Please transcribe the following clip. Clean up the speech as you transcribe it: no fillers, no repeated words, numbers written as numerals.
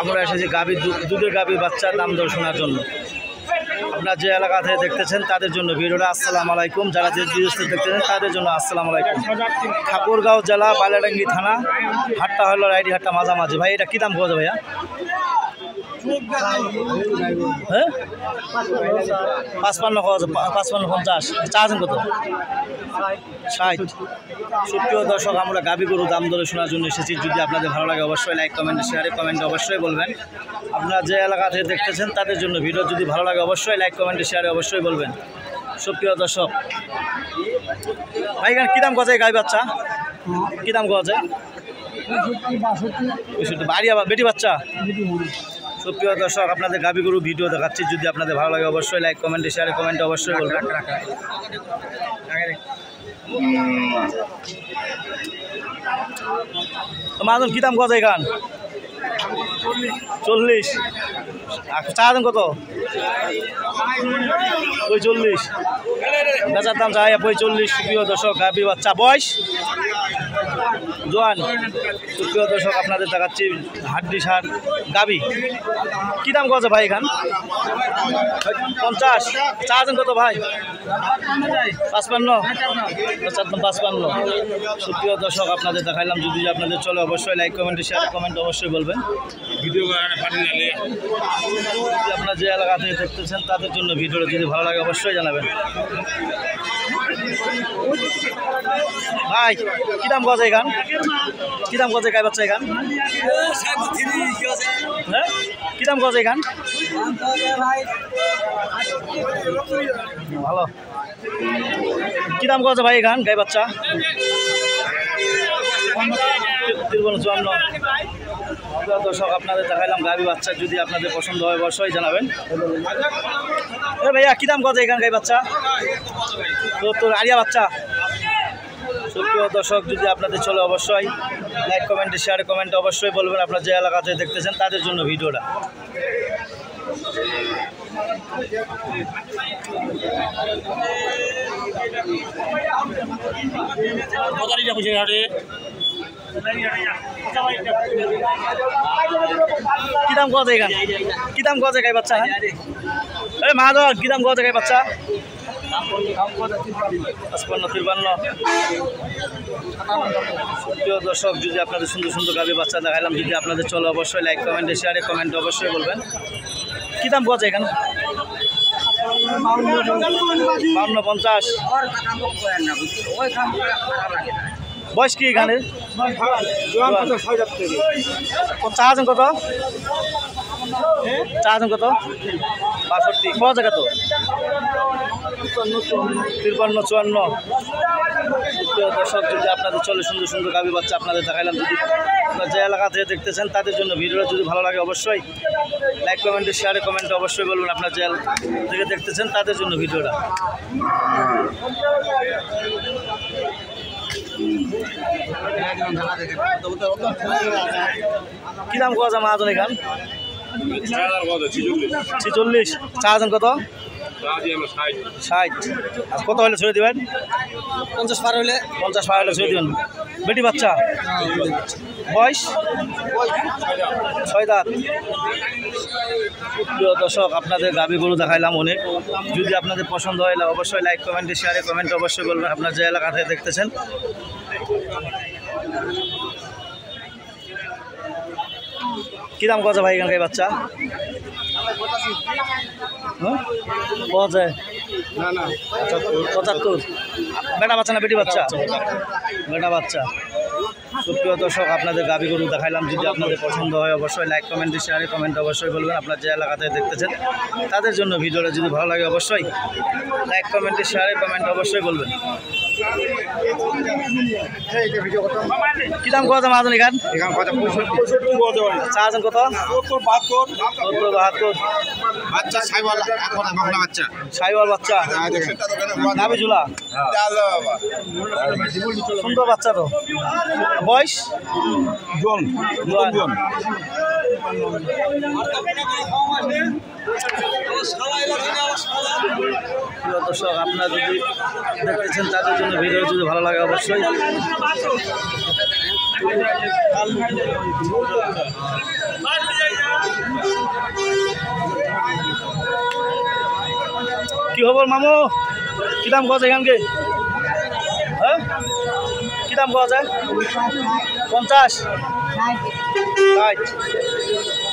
আমরা এসেছি গাভী দুধের গাভী বাচ্চার দাম দর শোনার জন্য। আপনারা যে এলাকা থেকে দেখতেছেন তাদের জন্য ভিডিওটা আসসালামু আলাইকুম, যারা যে দেখতেছেন তাদের জন্য আসসালামু আলাইকুম। ঠাকুরগাঁও জেলা বাইলাডাঙ্গি থানা, হাটটা হলো রাইডি হাটটা মাঝামাঝি। ভাই এটা কী দাম পাওয়া ভাইয়া? হ্যাঁ 55 55 চার্জেন কত? 60। সুপ্রিয় দর্শক, আমরা গাভী গরু দাম দরে শোনার জন্য এসেছি। যদি আপনাদের ভালো লাগে অবশ্যই লাইক কমেন্ট শেয়ারে কমেন্টে অবশ্যই বলবেন। আপনারা যে এলাকা থেকে দেখতেছেন তাদের জন্য ভিডিও যদি ভালো লাগে অবশ্যই লাইক কমেন্টে শেয়ারে অবশ্যই বলবেন। সুপ্রিয় দর্শক, ভাই কী দাম গজে গাই বাচ্চা? কী দাম গজে? বাড়িয়া বেটি বাচ্চা। সুপ্রিয় দর্শক, আপনাদের গাভী গরু ভিডিও দেখাচ্ছি। যদি আপনাদের ভালো লাগে অবশ্যই লাইক কমেন্টে শেয়ারে কমেন্টে অবশ্যই বলবেন। মাজন কী দাম গজে গান? 40। চা দাম কত? 45। বেচার দাম চাই 45। সুপ্রিয় দর্শক, গাভী বাচ্চা, বয়স জোয়ান। সুপ্রিয় দর্শক, আপনাদের দেখাচ্ছি হাড্ডি সার গাভী। কী দাম গজে ভাই এখান? 50। চা দেন কত ভাই? 55। বেচার দাম 55। সুপ্রিয় দর্শক, আপনাদের দেখাইলাম। যদি আপনাদের চলে অবশ্যই লাইক কমেন্টে শেয়ার কমেন্ট অবশ্যই বলবেন। ভিডিও আপনারা যে এলাকা থেকে দেখতেছেন তাদের জন্য ভিডিওটা যদি ভালো লাগে অবশ্যই জানাবেন। ভাই কী দাম গজে এখান? কী দাম গজে গাই বাচ্চা এখান? হ্যাঁ কী দাম গজে এখান? ভালো। কী দাম গজে ভাই এখান গাই বাচ্চা? 53-54। দর্শক, আপনাদের দেখাইলাম গাভী বাচ্চা। যদি আপনাদের পছন্দ হয় অবশ্যই জানাবেন। ভাইয়া কী দাম গজে এখান গাই বাচ্চা? 70। আরিয়া বাচ্চা। সুপ্রিয় দর্শক, যদি আপনাদের চলে অবশ্যই লাইক কমেন্টে শেয়ার কমেন্টে অবশ্যই বলবেন। আপনারা যে এলাকাতে দেখতেছেন তাদের জন্য ভিডিওটা। কি দাম গজে এখানে? কি দাম গজে গাই বাচ্চা? এই মাধব কি দাম গজে গাই বাচ্চা? 55-53। প্রিয় দর্শক, যদি আপনাদের সুন্দর সুন্দর গাভী বাচ্চা দেখাইলাম, যদি আপনাদের চলে অবশ্যই লাইক কমেন্টে শেয়ারে কমেন্টে অবশ্যই বলবেন। কি দাম গজে এখানে? 52-50। বয়স কি এখানে? চার্জন কত? চার্জন কত? 65। পাওয়া যায় কত? 53-54। দর্শক, যদি আপনাদের চলে সুন্দর সুন্দর গাভী বাচ্চা আপনাদের দেখাইলাম। যদি আপনারা যে এলাকা থেকে দেখতেছেন তাদের জন্য ভিডিওটা যদি ভালো লাগে অবশ্যই লাইক কমেন্টে শেয়ারে কমেন্টে অবশ্যই বলবেন। আপনারা যে থেকে দেখতেছেন তাদের জন্য ভিডিওটা। কি দাম কোয়া যায় মাহাজন এখান? 46। চার্জন কত? 60। আর কত হলে ছেড়ে দেবেন? 50 পার হলে ছেড়ে দেবেন। বেটি বাচ্চা, বয়স 6 দাঁত। প্রিয় দর্শক, আপনাদের গাভী গরু দেখাইলাম অনেক। যদি আপনাদের পছন্দ হয় অবশ্যই লাইক কমেন্টে শেয়ারে কমেন্টে অবশ্যই বলবেন। আপনার যে এলাকা থেকে দেখতেছেন কি দাম কত ভাই এখানকার বাচ্চা? পাওয়া যায় 75। বেটা বাচ্চা না বেটি বাচ্চা? বেটা বাচ্চা। সুপ্রিয় দর্শক, আপনাদের গাভী গরু দেখাইলাম। যদি আপনাদের পছন্দ হয় অবশ্যই লাইক কমেন্টে শেয়ারে কমেন্ট অবশ্যই বলবেন। আপনার যে এলাকাতে দেখতেছেন তাদের জন্য ভিডিওটা যদি ভালো লাগে অবশ্যই লাইক কমেন্টে শেয়ারে কমেন্ট অবশ্যই বলবেন। কি দাম কত মাহাজন এখান? চার্জন কত? 70-72। বাচ্চা সাইওয়াল, এখন বাংলা বাচ্চা, সাইওয়াল বাচ্চা, নাভি ঝুলা, সুন্দর বাচ্চা তো। বয়স জোন। দর্শক, আপনারা যদি দেখতেছেন তাদের জন্য ভিডিও যদি ভালো লাগে অবশ্যই কি খবর মামু? কি দাম পাওয়া যায় এখানকে? হ্যাঁ কি দাম পাওয়া যায়? 50 60